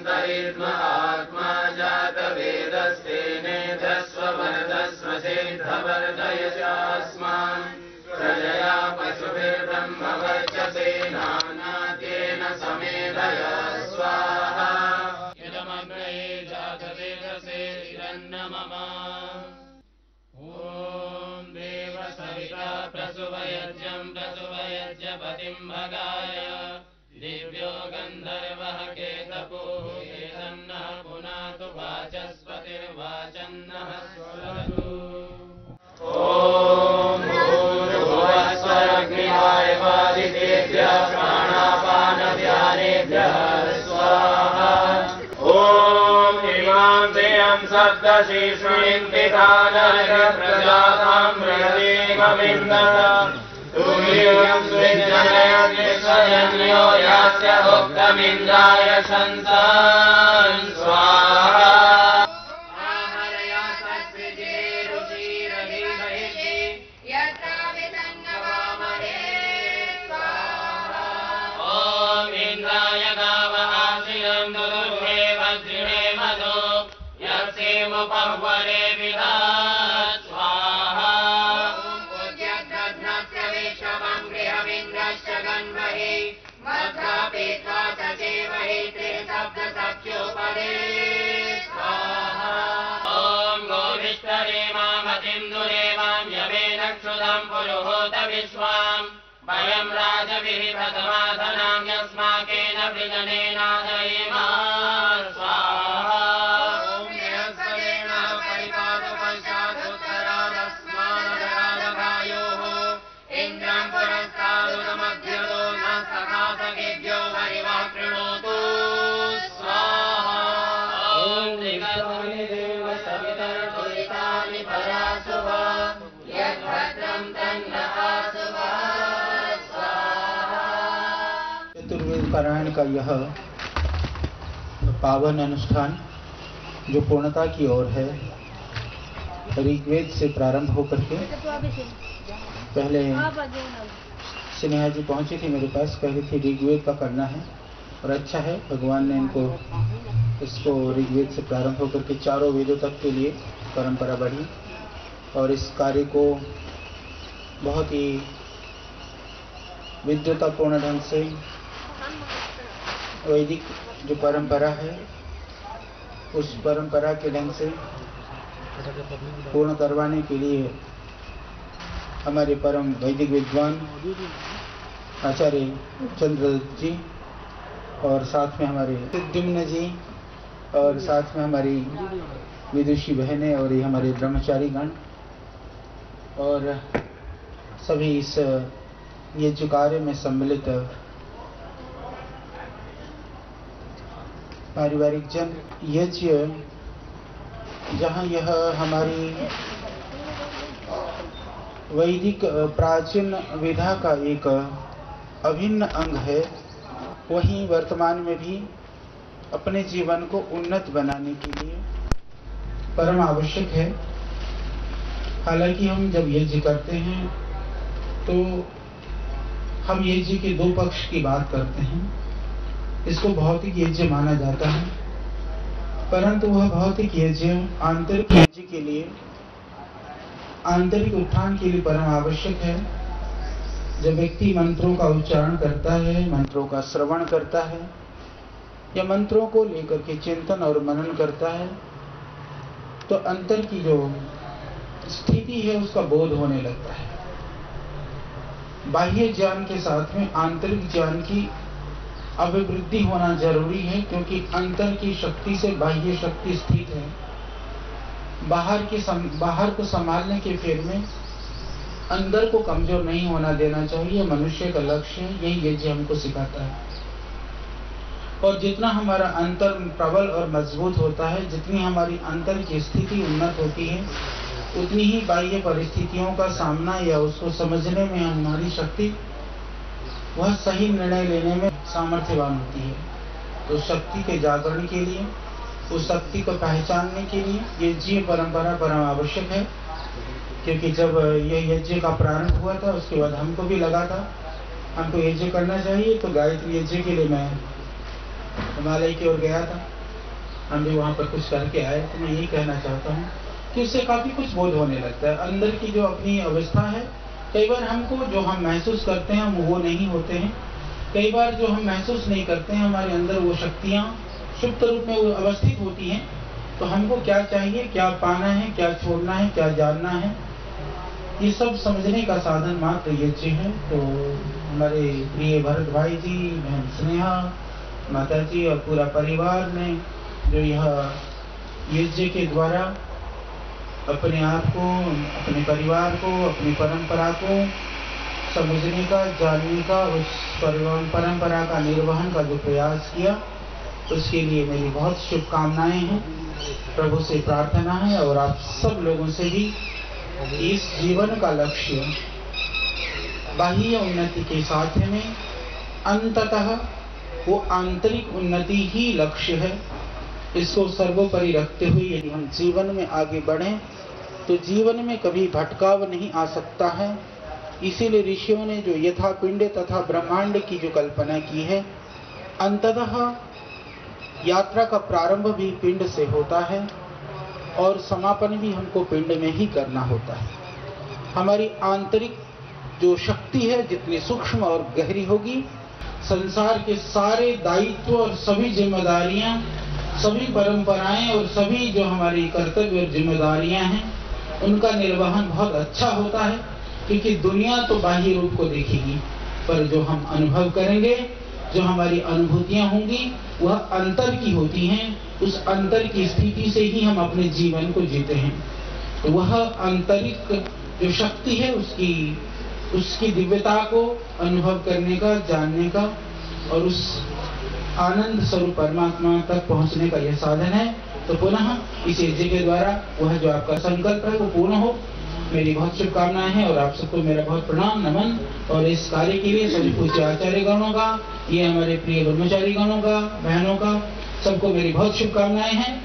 अन्तरित्म आत्मा जातवेदस्तेनेधस्व वरदस्व सिद्धवर्धयशास्मान् प्रजया पशुभिर्ब्रह्मवर्चसेनानाद्येन समेधय स्वाहा यदमग्रे जातवेदसे हिरण्यमम ॐ देव सविता प्रसुवयज्ञं प्रसुवयज्ञपतिं भगाय दिव्यो गन्धर्वः केतपुः केतन्नः पुनातु वाचस्पतिर्वाचन्नः स्वरतु ॐ भूर्भुवः स्वरग्निवायुवादितेभ्यः प्राणापानध्यानेभ्यः स्वाहा ॐ इमां देयं सप्तशीर्षेन्तिकानरप्रजातां मृगदेवविन्दः तुमियं स्विज्जनयो यास्य भुक्तमिन्द्राय शंसान् स्वाहा ॐ इन्द्राय गाव आशिरं दुर्गे वज्रिणे मधु यस्येमुपह्वरे विदात् स्वाहा ॐ गोविष्टरे मामतिं दुरेवां यमेन क्षुधं पुरुहूत विश्वां वयं राजभिः प्रथमाधनां यस्माकेन वृजनेनादयेम स्वाहा इन्द्रं पुरस्तादुतमध्यतो न सखासकेभ्यो हरिवः कृणोतु स्वाहा ॐ दिगर्वाणि देव सवितर्दुरितानि पराशुभा यद्भद्रं तन्न आशुभा स्वाहा। चतुर्वेद पारायण का यह पावन अनुष्ठान जो पूर्णता की ओर है, ऋग्वेद से प्रारंभ होकर के पहले स्नेहा जी पहुंची थी मेरे पास, कह रही थी ऋग्वेद का करना है और अच्छा है, भगवान ने इसको ऋग्वेद से प्रारंभ होकर के चारों वेदों तक के लिए परंपरा बढ़ी और इस कार्य को बहुत ही विद्वतापूर्ण ढंग से वैदिक जो परंपरा है उस परंपरा के ढंग से पूर्ण करवाने के लिए हमारे परम वैदिक विद्वान आचार्य चंद्रदत्त जी और साथ में हमारे सिद्धिम्न जी और साथ में हमारी विदुषी बहनें और ये हमारे ब्रह्मचारी गण और सभी इस यज्ञ कार्य में सम्मिलित पारिवारिक जन। यज्ञ जहाँ यह हमारी वैदिक प्राचीन विधा का एक अभिन्न अंग है, वहीं वर्तमान में भी अपने जीवन को उन्नत बनाने के लिए परम आवश्यक है। हालांकि हम जब यज्ञ करते हैं तो हम यज्ञ के दो पक्ष की बात करते हैं। इसको भौतिक यज्ञ माना जाता है, परंतु वह भौतिक यज्ञ आंतरिक यज्ञ के लिए, आंतरिक उत्थान के लिए परम आवश्यक है। जब व्यक्ति मंत्रों का उच्चारण करता है, मंत्रों का श्रवण करता है या मंत्रों को लेकर के चिंतन और मनन करता है, तो अंतर की जो स्थिति है उसका बोध होने लगता है। बाह्य ज्ञान के साथ में आंतरिक ज्ञान की अभिवृद्धि होना जरूरी है, क्योंकि अंतर की शक्ति से बाह्य शक्ति स्थित है। बाहर को संभालने के फेर में अंदर को कमजोर नहीं होना देना चाहिए, मनुष्य का लक्ष्य है। यही यज्ञ हमको सिखाता है। और जितना हमारा अंतर प्रबल और मजबूत होता है, जितनी हमारी अंतर की स्थिति उन्नत होती है, उतनी ही बाह्य परिस्थितियों का सामना या उसको समझने में हमारी शक्ति, वह सही निर्णय लेने में सामर्थ्यवान होती है। तो शक्ति के जागरण के लिए, उस शक्ति को पहचानने के लिए यज्ञ परंपरा परम आवश्यक है। क्योंकि जब यह यज्ञ का प्रारंभ हुआ था, उसके बाद हमको भी लगा था हमको यज्ञ करना चाहिए। तो गायत्री यज्ञ के लिए मैं हिमालय की ओर गया था, हम भी वहाँ पर कुछ करके आए। तो मैं यही कहना चाहता हूँ कि उससे काफ़ी कुछ बोध होने लगता है। अंदर की जो अपनी अवस्था है, कई बार हमको जो हम महसूस करते हैं हम वो नहीं होते हैं। कई बार जो हम महसूस नहीं करते हैं, हमारे अंदर वो शक्तियाँ सुप्त रूप में वो अवस्थित होती हैं। तो हमको क्या चाहिए, क्या पाना है, क्या छोड़ना है, क्या जानना है, ये सब समझने का साधन मात्र यज्ञ है। तो हमारे प्रिय भरत भाई जी, बहन स्नेहा, माता जी और पूरा परिवार ने जो यह यज्ञ के द्वारा अपने आप को, अपने परिवार को, अपनी परंपरा को समझने का, जानने का, उस परंपरा का निर्वहन का जो प्रयास किया, उसके लिए मेरी बहुत शुभकामनाएं हैं। प्रभु से प्रार्थना है और आप सब लोगों से भी, इस जीवन का लक्ष्य बाह्य उन्नति के साथ में अंततः वो आंतरिक उन्नति ही लक्ष्य है। इसको सर्वोपरि रखते हुए यदि हम जीवन में आगे बढ़ें तो जीवन में कभी भटकाव नहीं आ सकता है। इसीलिए ऋषियों ने जो यथा पिंड तथा ब्रह्मांड की जो कल्पना की है, अंततः यात्रा का प्रारंभ भी पिंड से होता है और समापन भी हमको पिंड में ही करना होता है। हमारी आंतरिक जो शक्ति है जितनी सूक्ष्म और गहरी होगी, संसार के सारे दायित्व और सभी जिम्मेदारियां, सभी परंपराएं और सभी जो हमारी कर्तव्य और जिम्मेदारियां हैं, उनका निर्वहन बहुत अच्छा होता है। क्योंकि दुनिया तो बाह्य रूप को देखेगी, पर जो हम अनुभव करेंगे, जो हमारी अनुभूतियां होंगी, वह अंतर की होती हैं। उस अंतर की स्थिति से ही हम अपने जीवन को जीते हैं। तो वह आंतरिक जो शक्ति है, उसकी दिव्यता को अनुभव करने का, जानने का और उस आनंद स्वरूप परमात्मा तक पहुंचने का यह साधन है। तो पुनः इस यज्ञ के द्वारा वह जो आपका संकल्प है वो पूर्ण हो, मेरी बहुत शुभकामनाएं हैं और आप सबको मेरा बहुत प्रणाम, नमन। और इस कार्य के लिए सभी पूज्य आचार्य गणों का, ये हमारे प्रिय ब्रह्मचारी गणों का, बहनों का, सबको मेरी बहुत शुभकामनाएं हैं।